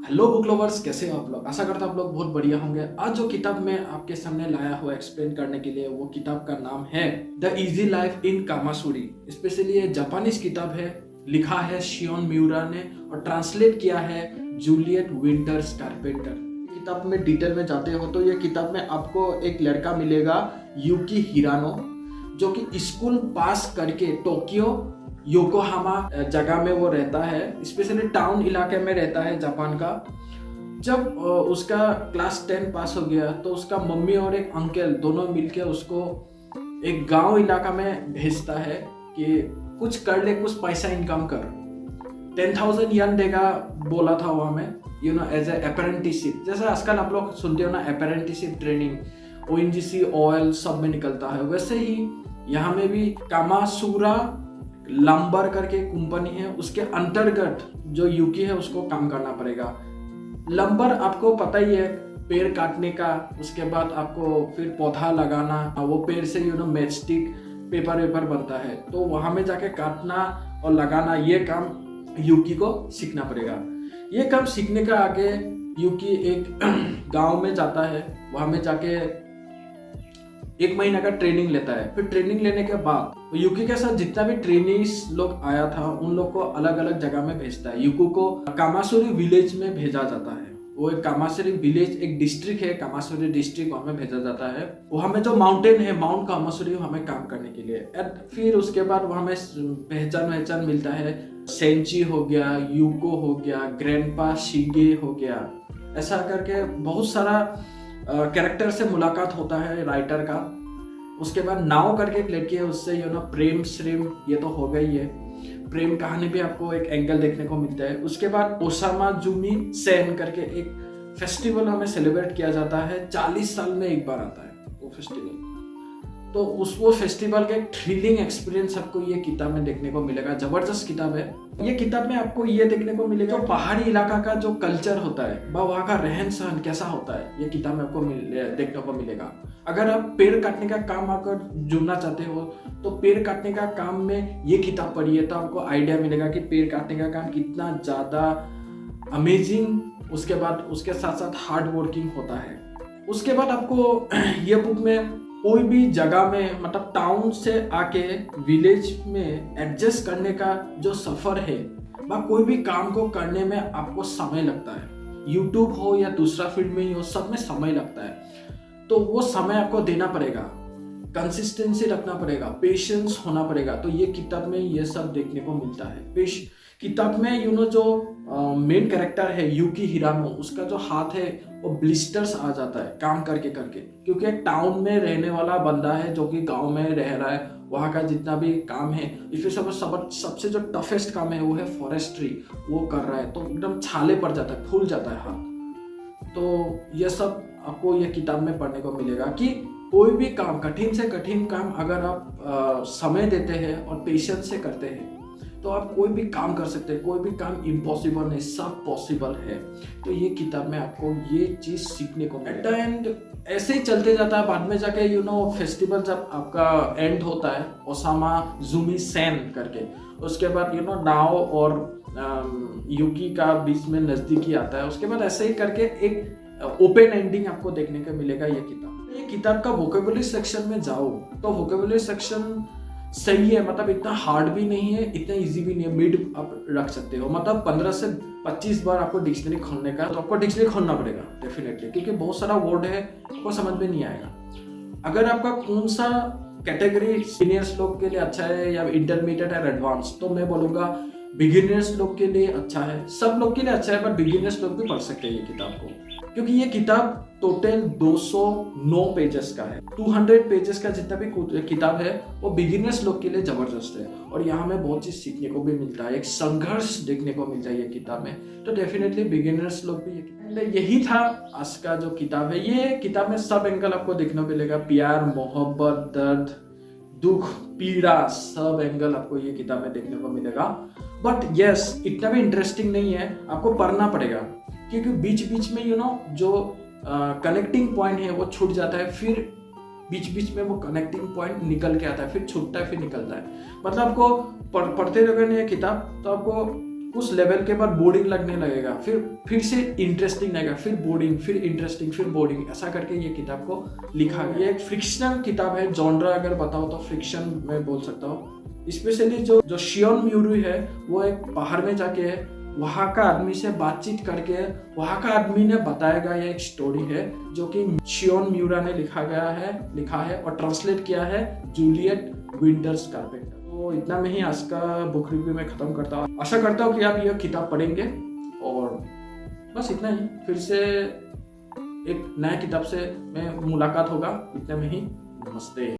Hello book lovers, कैसे हो आप लोग। आशा करता हूँ आप लोग बहुत बढ़िया होंगे। आज जो किताब मैं आपके सामने लाया हुआ एक्सप्लेन करने के लिए, वो किताब का नाम है the easy life in Kamusari. Specially ये जापानीज किताब है, लिखा है शियोन मिउरा ने और ट्रांसलेट किया है जूलियट विंटर्स कारपेंटर। किताब में डिटेल में जाते हो तो ये किताब में आपको एक लड़का मिलेगा, यूकी हिरानो, जो कि स्कूल पास करके टोक्यो योकोहामा जगह में वो रहता है, स्पेशली टाउन इलाके में रहता है जापान का। जब उसका क्लास 10 पास हो गया तो उसका मम्मी और एक अंकल दोनों मिलके उसको एक गांव इलाका में भेजता है कि कुछ कर ले, कुछ पैसा इनकम कर। 10,000 यन देगा बोला था वहाँ में, एज ए अप्रेंटिसशिप। जैसे आजकल आप लोग सुनते हो ना, अप्रेंटिसशिप ट्रेनिंग ओएनजीसी ऑयल सब में निकलता है, वैसे ही यहाँ में भी कामासुरा लंबर करके कंपनी है, उसके अंतर्गत जो यूकी है उसको काम करना पड़ेगा। लंबर आपको पता ही है, पेड़ काटने का, उसके बाद आपको फिर पौधा लगाना, वो पेड़ से मैचस्टिक पेपर वेपर बनता है, तो वहां में जाके काटना और लगाना, ये काम यूकी को सीखना पड़ेगा। ये काम सीखने का आगे यूकी एक गांव में जाता है, वहां में जाके 1 महीना का ट्रेनिंग लेता है। फिर ट्रेनिंग लेने के बाद यूकी के साथ जितना भी ट्रेनिंग्स लोग आया था उन लोग को अलग अलग जगह में भेजता है। यूको को कामासुरी विलेज में भेजा जाता है। वो एक कामासुरी विलेज, एक डिस्ट्रिक्ट है कामासुरी डिस्ट्रिक्ट, वहां में भेजा जाता है। वहां में जो माउंटेन है माउंट कामासुरी, हमें काम करने के लिए। फिर उसके बाद वहां में पहचान मिलता है, सेंची हो गया, यूको हो गया, ग्रैंडपा शिगे हो गया, ऐसा करके बहुत सारा कैरेक्टर से मुलाकात होता है राइटर का। उसके बाद नाव करके एक लड़की है, उससे प्रेम श्रेम ये तो हो गई है, प्रेम कहानी भी आपको एक एंगल देखने को मिलता है। उसके बाद ओसामा जुमी सेन करके एक फेस्टिवल हमें सेलिब्रेट किया जाता है, 40 साल में एक बार आता है वो फेस्टिवल। तो वो फेस्टिवल का एक थ्रिलिंग एक्सपीरियंस आपको ये किताब में देखने को मिलेगा। जबरदस्त किताब है ये। किताब में आपको ये देखने को मिलेगा पहाड़ी इलाका का जो कल्चर होता है, वहाँ का रहन सहन कैसा होता है, ये किताब में आपको देखने को मिलेगा। अगर आप पेड़ काटने का काम अगर जुड़ना चाहते हो तो पेड़ काटने का काम में ये किताब पढ़िए, तो आपको आइडिया मिलेगा कि पेड़ काटने का काम कितना ज़्यादा अमेजिंग, उसके बाद उसके साथ साथ हार्ड वर्किंग होता है। उसके बाद आपको ये बुक में कोई भी जगह में, मतलब टाउन से आके विलेज में एडजस्ट करने का जो सफर है, वह कोई भी काम को करने में आपको समय लगता है। यूट्यूब हो या दूसरा फील्ड में ही हो, सब में समय लगता है। तो वो समय आपको देना पड़ेगा, कंसिस्टेंसी रखना पड़ेगा, पेशेंस होना पड़ेगा। तो ये किताब में ये सब देखने को मिलता है। किताब में जो मेन कैरेक्टर है यूकी हिरानो, उसका जो हाथ है वो ब्लिस्टर्स आ जाता है काम करके करके, क्योंकि एक टाउन में रहने वाला बंदा है जो कि गांव में रह रहा है। वहाँ का जितना भी काम है, इसमें सबसे जो टफेस्ट काम है वो है फॉरेस्ट्री, वो कर रहा है, तो एकदम छाले पड़ जाता है, फूल जाता है हाथ। तो ये सब आपको ये किताब में पढ़ने को मिलेगा कि कोई भी काम, कठिन से कठिन काम अगर आप समय देते हैं और पेशेंस से करते हैं तो आप कोई भी काम कर सकते हैं। कोई भी काम इम्पॉसिबल नहीं, सब पॉसिबल है। तो ये किताब में आपको ये चीज सीखने को मिलता है। एंड ऐसे ही चलते जाता है, बाद में जाके फेस्टिवल जब आपका एंड होता है ओसामा जुमी सेन करके, उसके बाद नाओ और यूकी का बीच में नजदीकी आता है। उसके बाद ऐसे ही करके एक ओपन एंडिंग आपको देखने को मिलेगा ये किताब का वोकेबुलरी सेक्शन में जाओ तो वोकेबुलरी सेक्शन सही है, मतलब इतना हार्ड भी नहीं है, इतना इजी भी नहीं है, मिड आप रख सकते हो। मतलब 15 से 25 बार आपको डिक्शनरी खोलने का, तो आपको डिक्शनरी खोलना पड़ेगा डेफिनेटली, क्योंकि बहुत सारा वर्ड है आपको समझ में नहीं आएगा। अगर आपका कौन सा कैटेगरी सीनियर्स लोग के लिए अच्छा है या इंटरमीडिएट है एडवांस, तो मैं बोलूँगा बिगिनर्स लोग के लिए अच्छा है। सब लोग के लिए अच्छा है, पर बिगिनर्स लोग भी पढ़ सकते हैं ये किताब को, क्योंकि ये किताब टोटल 209 पेजेस का है। 200 पेजेस का जितना भी किताब है वो बिगिनर्स लोग के लिए जबरदस्त है। और यहाँ में बहुत चीज सीखने को भी मिलता है, एक संघर्ष देखने को मिलता है ये किताब में। तो डेफिनेटली बिगिनर्स लोग भी यही था आज का जो किताब है। ये किताब में सब एंगल आपको देखने को मिलेगा, प्यार, मोहब्बत, दर्द, दुख, पीड़ा, सब एंगल आपको ये किताब में देखने को मिलेगा। बट यस, इतना भी इंटरेस्टिंग नहीं है, आपको पढ़ना पड़ेगा, क्योंकि बीच बीच में जो कनेक्टिंग पॉइंट है वो छूट जाता है, फिर बीच बीच में वो कनेक्टिंग पॉइंट निकल के आता है, फिर छूटता है, फिर निकलता है। मतलब आपको पढ़ते रहोगे ना ये किताब, तो आपको कुछ लेवल के बाद बोरिंग लगने लगेगा, फिर से इंटरेस्टिंग लगेगा, फिर बोरिंग, फिर इंटरेस्टिंग, फिर बोरिंग, ऐसा करके ये किताब को लिखा गया। ये एक फ्रिक्शनल किताब है, जॉनरा अगर बताओ तो फ्रिक्शन में बोल सकता हूँ। स्पेशली जो शियोन म्यूरी है वो एक पहाड़ में जाके वहाँ का आदमी से बातचीत करके वहाँ का आदमी ने बताया ये एक स्टोरी है जो कि शियोन म्यूरा ने लिखा है और ट्रांसलेट किया है जूलियट विंटर्स कारपेंटर। तो इतना में ही आज का बुक रिव्यू में ख़त्म करता हूँ। आशा करता हूँ कि आप यह किताब पढ़ेंगे और बस इतना ही। फिर से एक नया किताब से मैं मुलाकात होगा। इतने में ही, नमस्ते।